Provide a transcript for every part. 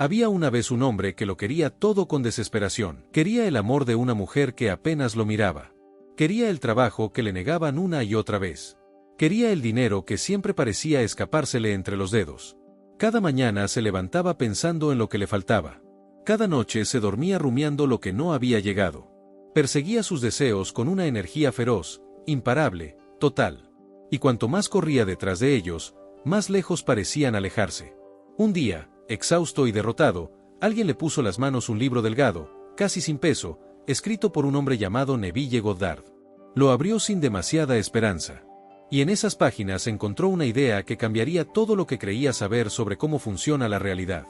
Había una vez un hombre que lo quería todo con desesperación. Quería el amor de una mujer que apenas lo miraba. Quería el trabajo que le negaban una y otra vez. Quería el dinero que siempre parecía escapársele entre los dedos. Cada mañana se levantaba pensando en lo que le faltaba. Cada noche se dormía rumiando lo que no había llegado. Perseguía sus deseos con una energía feroz, imparable, total. Y cuanto más corría detrás de ellos, más lejos parecían alejarse. Un día, exhausto y derrotado, alguien le puso las manos un libro delgado, casi sin peso, escrito por un hombre llamado Neville Goddard. Lo abrió sin demasiada esperanza. Y en esas páginas encontró una idea que cambiaría todo lo que creía saber sobre cómo funciona la realidad.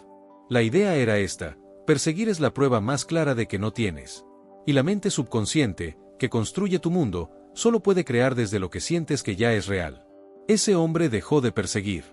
La idea era esta: perseguir es la prueba más clara de que no tienes. Y la mente subconsciente, que construye tu mundo, solo puede crear desde lo que sientes que ya es real. Ese hombre dejó de perseguir.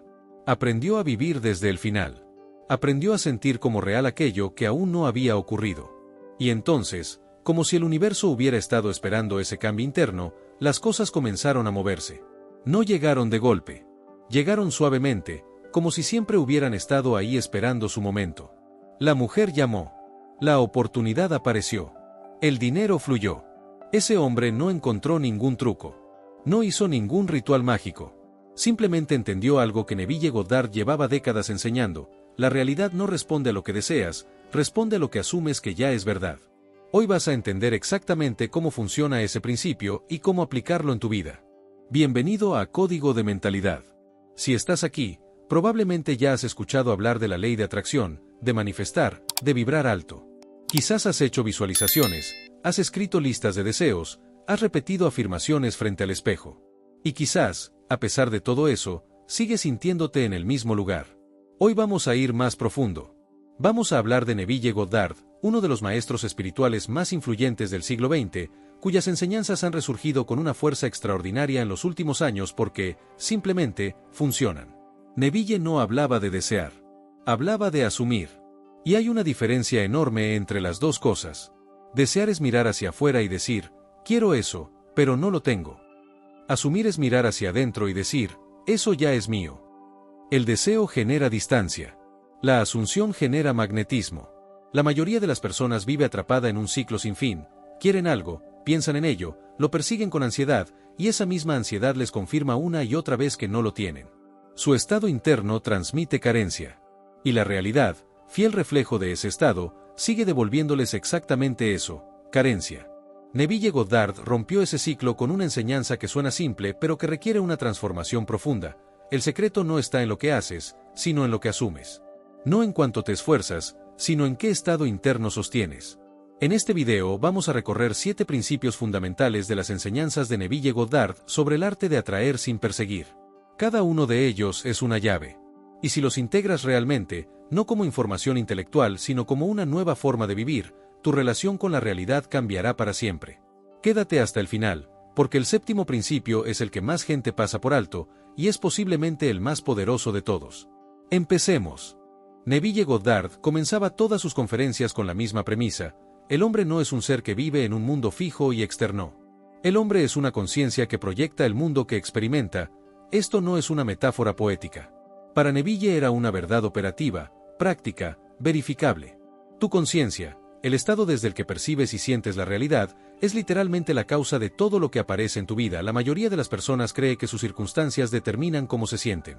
Aprendió a vivir desde el final. Aprendió a sentir como real aquello que aún no había ocurrido. Y entonces, como si el universo hubiera estado esperando ese cambio interno, las cosas comenzaron a moverse. No llegaron de golpe. Llegaron suavemente, como si siempre hubieran estado ahí esperando su momento. La mujer llamó. La oportunidad apareció. El dinero fluyó. Ese hombre no encontró ningún truco. No hizo ningún ritual mágico. Simplemente entendió algo que Neville Goddard llevaba décadas enseñando: la realidad no responde a lo que deseas, responde a lo que asumes que ya es verdad. Hoy vas a entender exactamente cómo funciona ese principio y cómo aplicarlo en tu vida. Bienvenido a Código de Mentalidad. Si estás aquí, probablemente ya has escuchado hablar de la ley de atracción, de manifestar, de vibrar alto. Quizás has hecho visualizaciones, has escrito listas de deseos, has repetido afirmaciones frente al espejo. Y quizás, a pesar de todo eso, sigues sintiéndote en el mismo lugar. Hoy vamos a ir más profundo. Vamos a hablar de Neville Goddard, uno de los maestros espirituales más influyentes del siglo XX, cuyas enseñanzas han resurgido con una fuerza extraordinaria en los últimos años porque, simplemente, funcionan. Neville no hablaba de desear. Hablaba de asumir. Y hay una diferencia enorme entre las dos cosas. Desear es mirar hacia afuera y decir: quiero eso, pero no lo tengo. Asumir es mirar hacia adentro y decir: eso ya es mío. El deseo genera distancia. La asunción genera magnetismo. La mayoría de las personas vive atrapada en un ciclo sin fin. Quieren algo, piensan en ello, lo persiguen con ansiedad, y esa misma ansiedad les confirma una y otra vez que no lo tienen. Su estado interno transmite carencia. Y la realidad, fiel reflejo de ese estado, sigue devolviéndoles exactamente eso: carencia. Neville Goddard rompió ese ciclo con una enseñanza que suena simple pero que requiere una transformación profunda. El secreto no está en lo que haces, sino en lo que asumes. No en cuánto te esfuerzas, sino en qué estado interno sostienes. En este video vamos a recorrer 7 principios fundamentales de las enseñanzas de Neville Goddard sobre el arte de atraer sin perseguir. Cada uno de ellos es una llave. Y si los integras realmente, no como información intelectual sino como una nueva forma de vivir, tu relación con la realidad cambiará para siempre. Quédate hasta el final, porque el 7º principio es el que más gente pasa por alto, y es posiblemente el más poderoso de todos. Empecemos. Neville Goddard comenzaba todas sus conferencias con la misma premisa: el hombre no es un ser que vive en un mundo fijo y externo. El hombre es una conciencia que proyecta el mundo que experimenta. Esto no es una metáfora poética. Para Neville era una verdad operativa, práctica, verificable. Tu conciencia, el estado desde el que percibes y sientes la realidad, es literalmente la causa de todo lo que aparece en tu vida. La mayoría de las personas cree que sus circunstancias determinan cómo se sienten.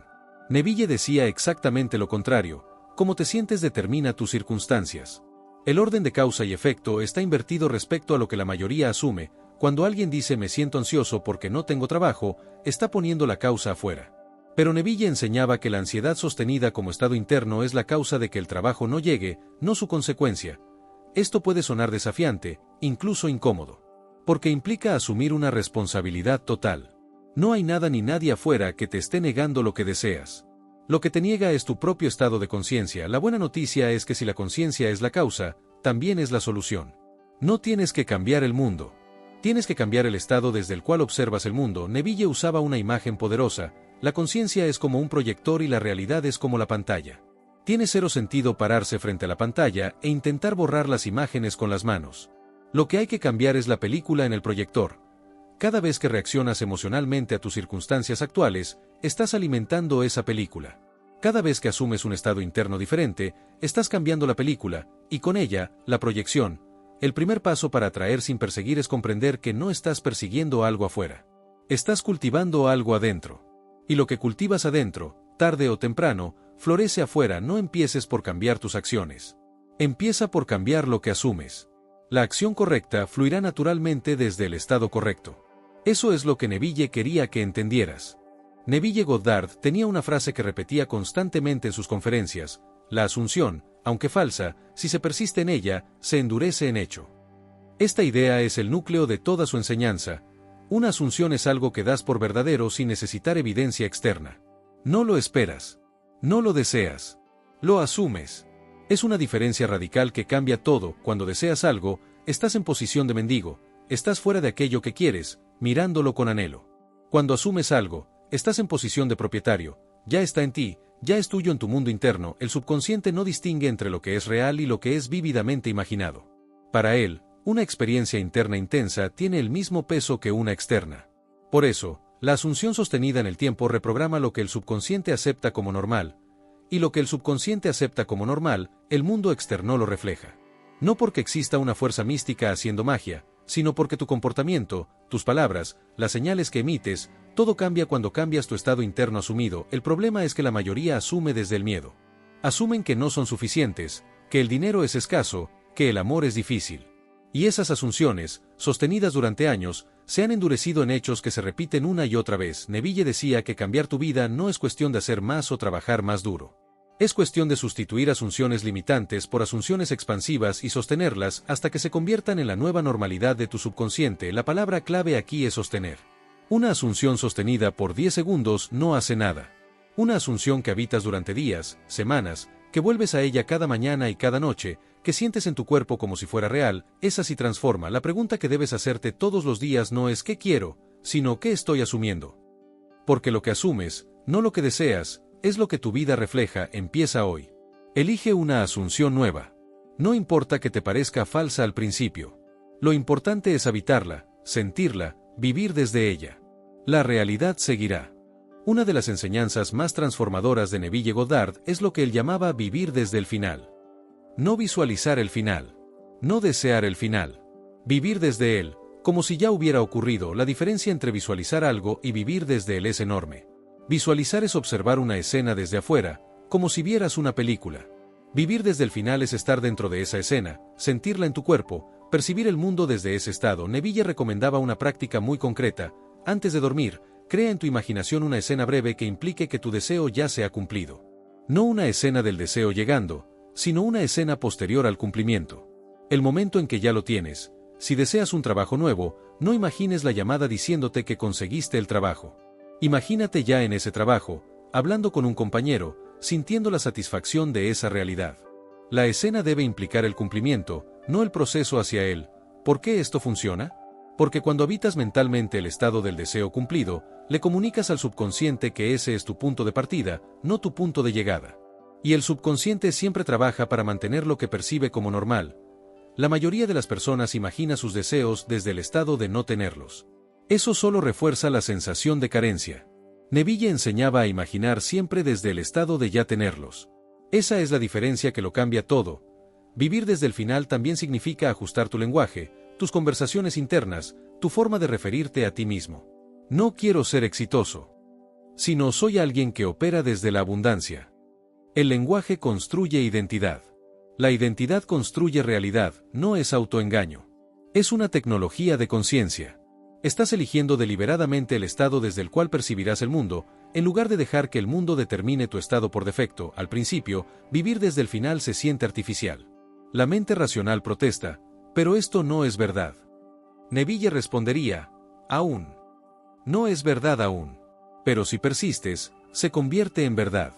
Neville decía exactamente lo contrario: cómo te sientes determina tus circunstancias. El orden de causa y efecto está invertido respecto a lo que la mayoría asume. Cuando alguien dice me siento ansioso porque no tengo trabajo, está poniendo la causa afuera. Pero Neville enseñaba que la ansiedad sostenida como estado interno es la causa de que el trabajo no llegue, no su consecuencia. Esto puede sonar desafiante, incluso incómodo, porque implica asumir una responsabilidad total. No hay nada ni nadie afuera que te esté negando lo que deseas. Lo que te niega es tu propio estado de conciencia. La buena noticia es que si la conciencia es la causa, también es la solución. No tienes que cambiar el mundo. Tienes que cambiar el estado desde el cual observas el mundo. Neville usaba una imagen poderosa: la conciencia es como un proyector y la realidad es como la pantalla. Tiene cero sentido pararse frente a la pantalla e intentar borrar las imágenes con las manos. Lo que hay que cambiar es la película en el proyector. Cada vez que reaccionas emocionalmente a tus circunstancias actuales, estás alimentando esa película. Cada vez que asumes un estado interno diferente, estás cambiando la película, y con ella, la proyección. El primer paso para atraer sin perseguir es comprender que no estás persiguiendo algo afuera. Estás cultivando algo adentro. Y lo que cultivas adentro, tarde o temprano, florece afuera. No empieces por cambiar tus acciones. Empieza por cambiar lo que asumes. La acción correcta fluirá naturalmente desde el estado correcto. Eso es lo que Neville quería que entendieras. Neville Goddard tenía una frase que repetía constantemente en sus conferencias: la asunción, aunque falsa, si se persiste en ella, se endurece en hecho. Esta idea es el núcleo de toda su enseñanza. Una asunción es algo que das por verdadero sin necesitar evidencia externa. No lo esperas. No lo deseas. Lo asumes. Es una diferencia radical que cambia todo. Cuando deseas algo, estás en posición de mendigo, estás fuera de aquello que quieres, mirándolo con anhelo. Cuando asumes algo, estás en posición de propietario, ya está en ti, ya es tuyo en tu mundo interno. El subconsciente no distingue entre lo que es real y lo que es vívidamente imaginado. Para él, una experiencia interna intensa tiene el mismo peso que una externa. Por eso, la asunción sostenida en el tiempo reprograma lo que el subconsciente acepta como normal, y lo que el subconsciente acepta como normal, el mundo externo lo refleja. No porque exista una fuerza mística haciendo magia, sino porque tu comportamiento, tus palabras, las señales que emites, todo cambia cuando cambias tu estado interno asumido. El problema es que la mayoría asume desde el miedo. Asumen que no son suficientes, que el dinero es escaso, que el amor es difícil. Y esas asunciones, sostenidas durante años, se han endurecido en hechos que se repiten una y otra vez. Neville decía que cambiar tu vida no es cuestión de hacer más o trabajar más duro. Es cuestión de sustituir asunciones limitantes por asunciones expansivas y sostenerlas hasta que se conviertan en la nueva normalidad de tu subconsciente. La palabra clave aquí es sostener. Una asunción sostenida por 10 segundos no hace nada. Una asunción que habitas durante días, semanas, que vuelves a ella cada mañana y cada noche, que sientes en tu cuerpo como si fuera real, esa sí transforma. La pregunta que debes hacerte todos los días no es ¿qué quiero?, sino ¿qué estoy asumiendo? Porque lo que asumes, no lo que deseas, es lo que tu vida refleja. Empieza hoy. Elige una asunción nueva. No importa que te parezca falsa al principio. Lo importante es habitarla, sentirla, vivir desde ella. La realidad seguirá. Una de las enseñanzas más transformadoras de Neville Goddard es lo que él llamaba vivir desde el final. No visualizar el final. No desear el final. Vivir desde él, como si ya hubiera ocurrido. La diferencia entre visualizar algo y vivir desde él es enorme. Visualizar es observar una escena desde afuera, como si vieras una película. Vivir desde el final es estar dentro de esa escena, sentirla en tu cuerpo, percibir el mundo desde ese estado. Neville recomendaba una práctica muy concreta. Antes de dormir, crea en tu imaginación una escena breve que implique que tu deseo ya se ha cumplido. No una escena del deseo llegando, sino una escena posterior al cumplimiento. El momento en que ya lo tienes. Si deseas un trabajo nuevo, no imagines la llamada diciéndote que conseguiste el trabajo. Imagínate ya en ese trabajo, hablando con un compañero, sintiendo la satisfacción de esa realidad. La escena debe implicar el cumplimiento, no el proceso hacia él. ¿Por qué esto funciona? Porque cuando habitas mentalmente el estado del deseo cumplido, le comunicas al subconsciente que ese es tu punto de partida, no tu punto de llegada. Y el subconsciente siempre trabaja para mantener lo que percibe como normal. La mayoría de las personas imagina sus deseos desde el estado de no tenerlos. Eso solo refuerza la sensación de carencia. Neville enseñaba a imaginar siempre desde el estado de ya tenerlos. Esa es la diferencia que lo cambia todo. Vivir desde el final también significa ajustar tu lenguaje, tus conversaciones internas, tu forma de referirte a ti mismo. No quiero ser exitoso, sino soy alguien que opera desde la abundancia. El lenguaje construye identidad. La identidad construye realidad, no es autoengaño. Es una tecnología de conciencia. Estás eligiendo deliberadamente el estado desde el cual percibirás el mundo, en lugar de dejar que el mundo determine tu estado por defecto. Al principio, vivir desde el final se siente artificial. La mente racional protesta, pero esto no es verdad. Neville respondería, aún. No es verdad aún. Pero si persistes, se convierte en verdad.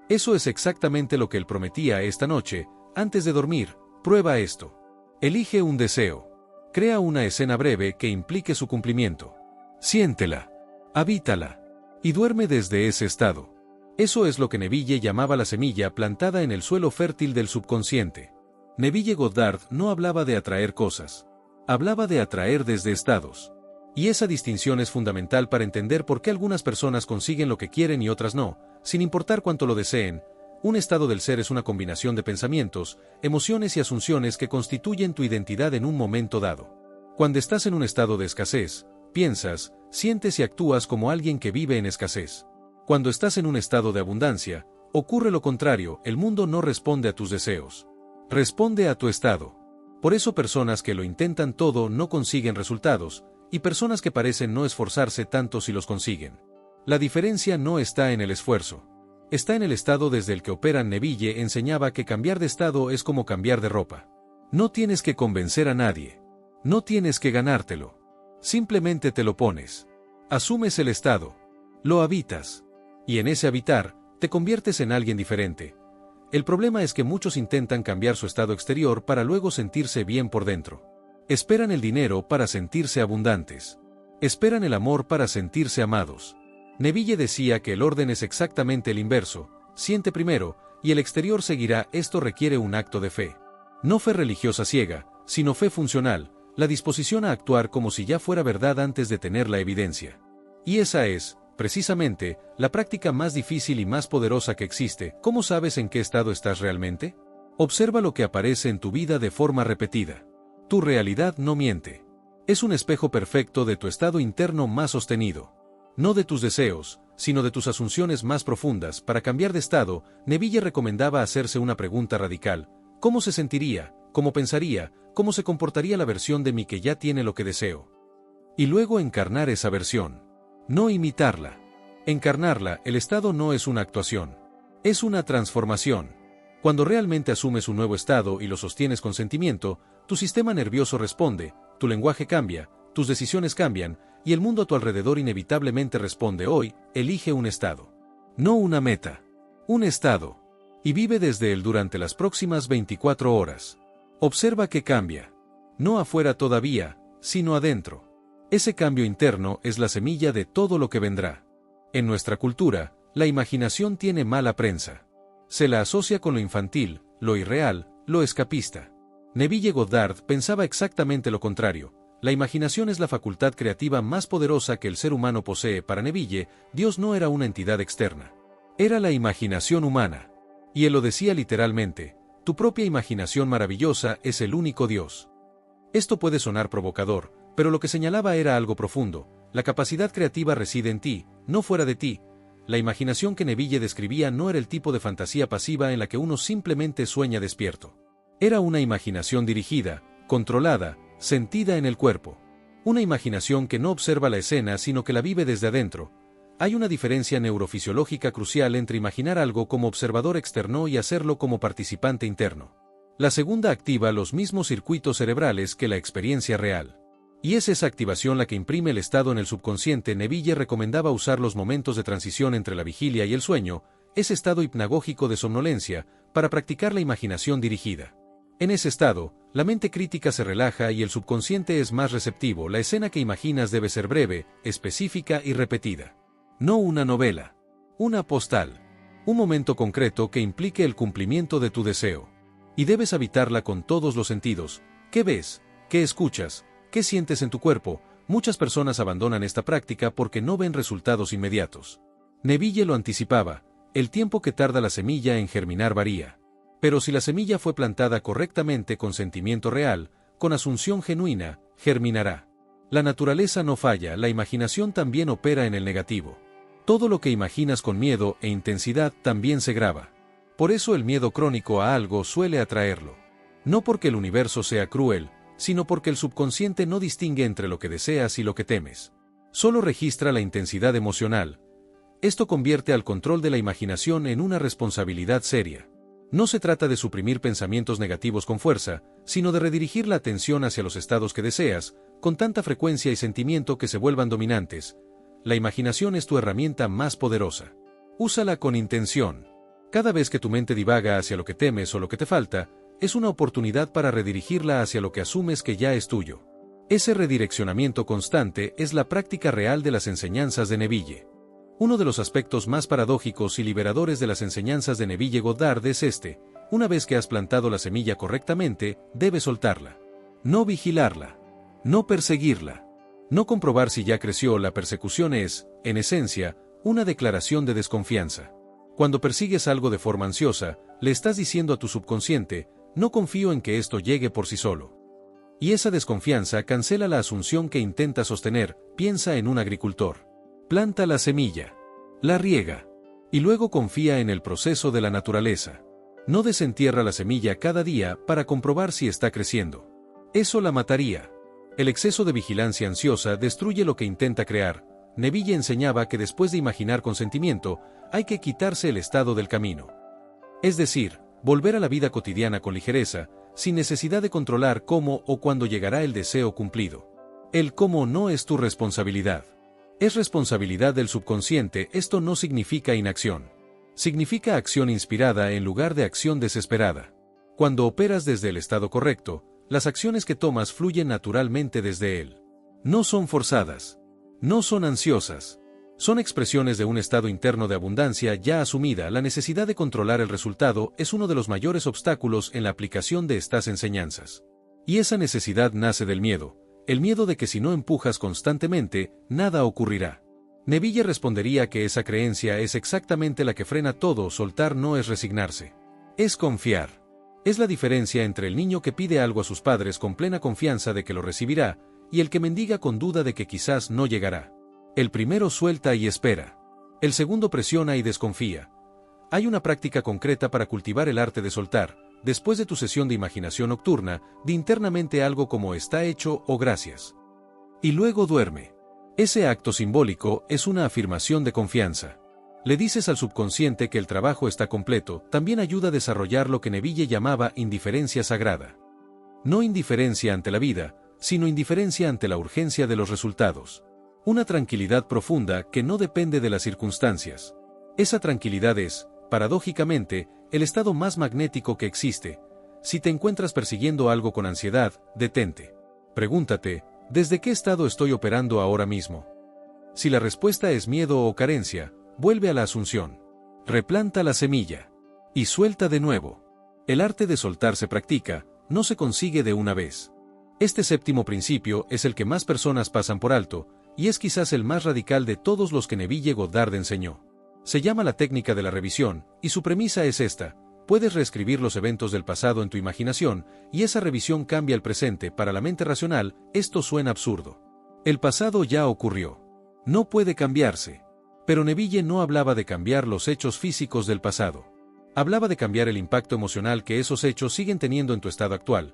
Eso es exactamente lo que él prometía esta noche. Antes de dormir, prueba esto. Elige un deseo. Crea una escena breve que implique su cumplimiento. Siéntela. Habítala. Y duerme desde ese estado. Eso es lo que Neville llamaba la semilla plantada en el suelo fértil del subconsciente. Neville Goddard no hablaba de atraer cosas. Hablaba de atraer desde estados. Y esa distinción es fundamental para entender por qué algunas personas consiguen lo que quieren y otras no. sin importar cuánto lo deseen. Un estado del ser es una combinación de pensamientos, emociones y asunciones que constituyen tu identidad en un momento dado. Cuando estás en un estado de escasez, piensas, sientes y actúas como alguien que vive en escasez. Cuando estás en un estado de abundancia, ocurre lo contrario, el mundo no responde a tus deseos. Responde a tu estado. Por eso personas que lo intentan todo no consiguen resultados, y personas que parecen no esforzarse tanto si los consiguen. La diferencia no está en el esfuerzo. Está en el estado desde el que operan. Neville enseñaba que cambiar de estado es como cambiar de ropa. No tienes que convencer a nadie. No tienes que ganártelo. Simplemente te lo pones. Asumes el estado. Lo habitas. Y en ese habitar, te conviertes en alguien diferente. El problema es que muchos intentan cambiar su estado exterior para luego sentirse bien por dentro. Esperan el dinero para sentirse abundantes. Esperan el amor para sentirse amados. Neville decía que el orden es exactamente el inverso: siente primero, y el exterior seguirá. Esto requiere un acto de fe. No fe religiosa ciega, sino fe funcional, la disposición a actuar como si ya fuera verdad antes de tener la evidencia. Y esa es, precisamente, la práctica más difícil y más poderosa que existe. ¿Cómo sabes en qué estado estás realmente? Observa lo que aparece en tu vida de forma repetida. Tu realidad no miente. Es un espejo perfecto de tu estado interno más sostenido. No de tus deseos, sino de tus asunciones más profundas. Para cambiar de estado, Neville recomendaba hacerse una pregunta radical: ¿cómo se sentiría? ¿Cómo pensaría? ¿Cómo se comportaría la versión de mí que ya tiene lo que deseo? Y luego encarnar esa versión. No imitarla. Encarnarla. El estado no es una actuación. Es una transformación. Cuando realmente asumes un nuevo estado y lo sostienes con sentimiento, tu sistema nervioso responde, tu lenguaje cambia, tus decisiones cambian, y el mundo a tu alrededor inevitablemente responde. Hoy, elige un estado. No una meta. Un estado. Y vive desde él durante las próximas 24 horas. Observa que cambia. No afuera todavía, sino adentro. Ese cambio interno es la semilla de todo lo que vendrá. En nuestra cultura, la imaginación tiene mala prensa. Se la asocia con lo infantil, lo irreal, lo escapista. Neville Goddard pensaba exactamente lo contrario. La imaginación es la facultad creativa más poderosa que el ser humano posee. Para Neville, Dios no era una entidad externa. Era la imaginación humana. Y él lo decía literalmente: tu propia imaginación maravillosa es el único Dios. Esto puede sonar provocador, pero lo que señalaba era algo profundo. La capacidad creativa reside en ti, no fuera de ti. La imaginación que Neville describía no era el tipo de fantasía pasiva en la que uno simplemente sueña despierto. Era una imaginación dirigida, controlada, sentida en el cuerpo. Una imaginación que no observa la escena sino que la vive desde adentro. Hay una diferencia neurofisiológica crucial entre imaginar algo como observador externo y hacerlo como participante interno. La segunda activa los mismos circuitos cerebrales que la experiencia real. Y es esa activación la que imprime el estado en el subconsciente. Neville recomendaba usar los momentos de transición entre la vigilia y el sueño, ese estado hipnagógico de somnolencia, para practicar la imaginación dirigida. En ese estado, la mente crítica se relaja y el subconsciente es más receptivo. La escena que imaginas debe ser breve, específica y repetida. No una novela. Una postal. Un momento concreto que implique el cumplimiento de tu deseo. Y debes habitarla con todos los sentidos. ¿Qué ves? ¿Qué escuchas? ¿Qué sientes en tu cuerpo? Muchas personas abandonan esta práctica porque no ven resultados inmediatos. Neville lo anticipaba: el tiempo que tarda la semilla en germinar varía. Pero si la semilla fue plantada correctamente, con sentimiento real, con asunción genuina, germinará. La naturaleza no falla, la imaginación también opera en el negativo. Todo lo que imaginas con miedo e intensidad también se graba. Por eso el miedo crónico a algo suele atraerlo. No porque el universo sea cruel, sino porque el subconsciente no distingue entre lo que deseas y lo que temes. Solo registra la intensidad emocional. Esto convierte al control de la imaginación en una responsabilidad seria. No se trata de suprimir pensamientos negativos con fuerza, sino de redirigir la atención hacia los estados que deseas, con tanta frecuencia y sentimiento que se vuelvan dominantes. La imaginación es tu herramienta más poderosa. Úsala con intención. Cada vez que tu mente divaga hacia lo que temes o lo que te falta, es una oportunidad para redirigirla hacia lo que asumes que ya es tuyo. Ese redireccionamiento constante es la práctica real de las enseñanzas de Neville. Uno de los aspectos más paradójicos y liberadores de las enseñanzas de Neville Goddard es este: una vez que has plantado la semilla correctamente, debes soltarla. No vigilarla. No perseguirla. No comprobar si ya creció. La persecución es, en esencia, una declaración de desconfianza. Cuando persigues algo de forma ansiosa, le estás diciendo a tu subconsciente, no confío en que esto llegue por sí solo. Y esa desconfianza cancela la asunción que intenta sostener. Piensa en un agricultor. Planta la semilla. La riega. Y luego confía en el proceso de la naturaleza. No desentierra la semilla cada día para comprobar si está creciendo. Eso la mataría. El exceso de vigilancia ansiosa destruye lo que intenta crear. Neville enseñaba que después de imaginar con sentimiento, hay que quitarse el estado del camino. Es decir, volver a la vida cotidiana con ligereza, sin necesidad de controlar cómo o cuándo llegará el deseo cumplido. El cómo no es tu responsabilidad. Es responsabilidad del subconsciente. Esto no significa inacción. Significa acción inspirada en lugar de acción desesperada. Cuando operas desde el estado correcto, las acciones que tomas fluyen naturalmente desde él. No son forzadas. No son ansiosas. Son expresiones de un estado interno de abundancia ya asumida. La necesidad de controlar el resultado es uno de los mayores obstáculos en la aplicación de estas enseñanzas. Y esa necesidad nace del miedo, el miedo de que si no empujas constantemente, nada ocurrirá. Neville respondería que esa creencia es exactamente la que frena todo. Soltar no es resignarse. Es confiar. Es la diferencia entre el niño que pide algo a sus padres con plena confianza de que lo recibirá, y el que mendiga con duda de que quizás no llegará. El primero suelta y espera. El segundo presiona y desconfía. Hay una práctica concreta para cultivar el arte de soltar. Después de tu sesión de imaginación nocturna, di internamente algo como está hecho o gracias. Y luego duerme. Ese acto simbólico es una afirmación de confianza. Le dices al subconsciente que el trabajo está completo. También ayuda a desarrollar lo que Neville llamaba indiferencia sagrada. No indiferencia ante la vida, sino indiferencia ante la urgencia de los resultados. Una tranquilidad profunda que no depende de las circunstancias. Esa tranquilidad es, paradójicamente, el estado más magnético que existe. Si te encuentras persiguiendo algo con ansiedad, detente. Pregúntate, ¿desde qué estado estoy operando ahora mismo? Si la respuesta es miedo o carencia, vuelve a la asunción. Replanta la semilla. Y suelta de nuevo. El arte de soltar se practica, no se consigue de una vez. Este séptimo principio es el que más personas pasan por alto, y es quizás el más radical de todos los que Neville Goddard enseñó. Se llama la técnica de la revisión, y su premisa es esta: puedes reescribir los eventos del pasado en tu imaginación, y esa revisión cambia el presente. Para la mente racional, esto suena absurdo. El pasado ya ocurrió. No puede cambiarse. Pero Neville no hablaba de cambiar los hechos físicos del pasado. Hablaba de cambiar el impacto emocional que esos hechos siguen teniendo en tu estado actual.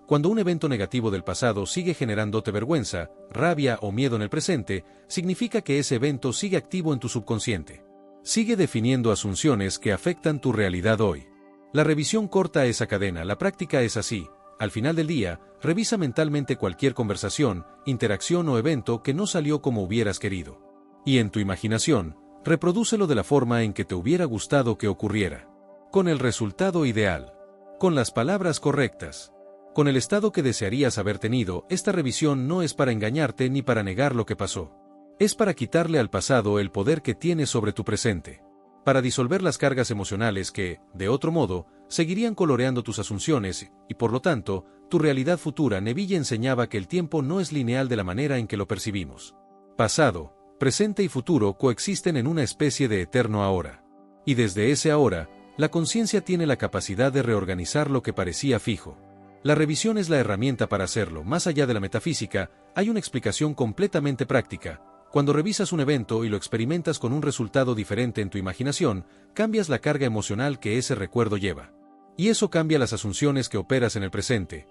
Cuando un evento negativo del pasado sigue generándote vergüenza, rabia o miedo en el presente, significa que ese evento sigue activo en tu subconsciente. Sigue definiendo asunciones que afectan tu realidad hoy. La revisión corta esa cadena. La práctica es así. Al final del día, revisa mentalmente cualquier conversación, interacción o evento que no salió como hubieras querido. Y en tu imaginación, reprodúcelo de la forma en que te hubiera gustado que ocurriera. Con el resultado ideal. Con las palabras correctas. Con el estado que desearías haber tenido. Esta revisión no es para engañarte ni para negar lo que pasó. Es para quitarle al pasado el poder que tiene sobre tu presente. Para disolver las cargas emocionales que, de otro modo, seguirían coloreando tus asunciones, y por lo tanto, tu realidad futura. Neville enseñaba que el tiempo no es lineal de la manera en que lo percibimos. Pasado, presente y futuro coexisten en una especie de eterno ahora. Y desde ese ahora, la conciencia tiene la capacidad de reorganizar lo que parecía fijo. La revisión es la herramienta para hacerlo. Más allá de la metafísica, hay una explicación completamente práctica. Cuando revisas un evento y lo experimentas con un resultado diferente en tu imaginación, cambias la carga emocional que ese recuerdo lleva. Y eso cambia las asunciones que operas en el presente.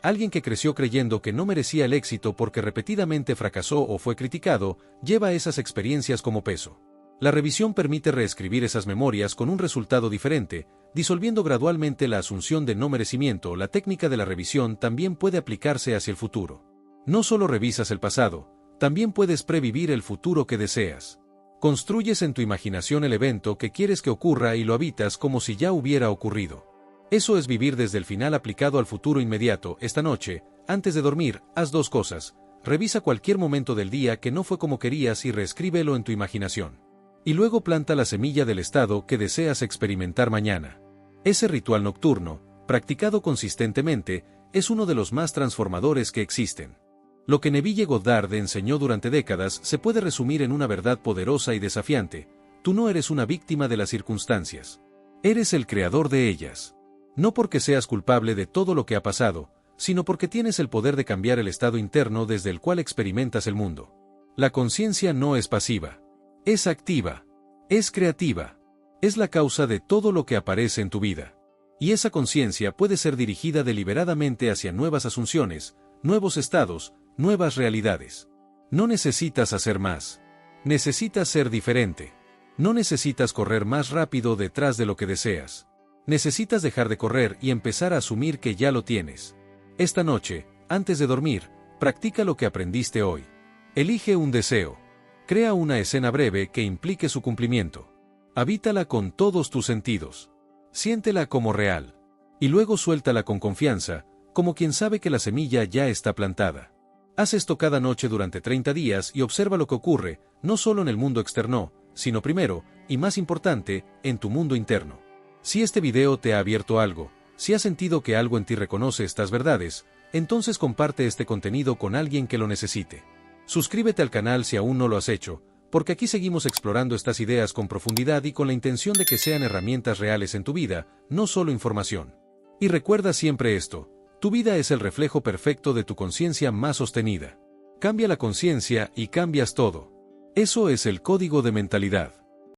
Alguien que creció creyendo que no merecía el éxito porque repetidamente fracasó o fue criticado, lleva esas experiencias como peso. La revisión permite reescribir esas memorias con un resultado diferente, disolviendo gradualmente la asunción de no merecimiento. La técnica de la revisión también puede aplicarse hacia el futuro. No solo revisas el pasado, también puedes previvir el futuro que deseas. Construyes en tu imaginación el evento que quieres que ocurra y lo habitas como si ya hubiera ocurrido. Eso es vivir desde el final aplicado al futuro inmediato. Esta noche, antes de dormir, haz dos cosas. Revisa cualquier momento del día que no fue como querías y reescríbelo en tu imaginación. Y luego planta la semilla del estado que deseas experimentar mañana. Ese ritual nocturno, practicado consistentemente, es uno de los más transformadores que existen. Lo que Neville Goddard enseñó durante décadas se puede resumir en una verdad poderosa y desafiante: Tú no eres una víctima de las circunstancias. Eres el creador de ellas. No porque seas culpable de todo lo que ha pasado, sino porque tienes el poder de cambiar el estado interno desde el cual experimentas el mundo. La conciencia no es pasiva. Es activa. Es creativa. Es la causa de todo lo que aparece en tu vida. Y esa conciencia puede ser dirigida deliberadamente hacia nuevas asunciones, nuevos estados, nuevas realidades. No necesitas hacer más. Necesitas ser diferente. No necesitas correr más rápido detrás de lo que deseas. Necesitas dejar de correr y empezar a asumir que ya lo tienes. Esta noche, antes de dormir, practica lo que aprendiste hoy. Elige un deseo. Crea una escena breve que implique su cumplimiento. Habítala con todos tus sentidos. Siéntela como real. Y luego suéltala con confianza, como quien sabe que la semilla ya está plantada. Haz esto cada noche durante 30 días y observa lo que ocurre, no solo en el mundo externo, sino primero, y más importante, en tu mundo interno. Si este video te ha abierto algo, si has sentido que algo en ti reconoce estas verdades, entonces comparte este contenido con alguien que lo necesite. Suscríbete al canal si aún no lo has hecho, porque aquí seguimos explorando estas ideas con profundidad y con la intención de que sean herramientas reales en tu vida, no solo información. Y recuerda siempre esto, tu vida es el reflejo perfecto de tu conciencia más sostenida. Cambia la conciencia y cambias todo. Eso es el código de mentalidad.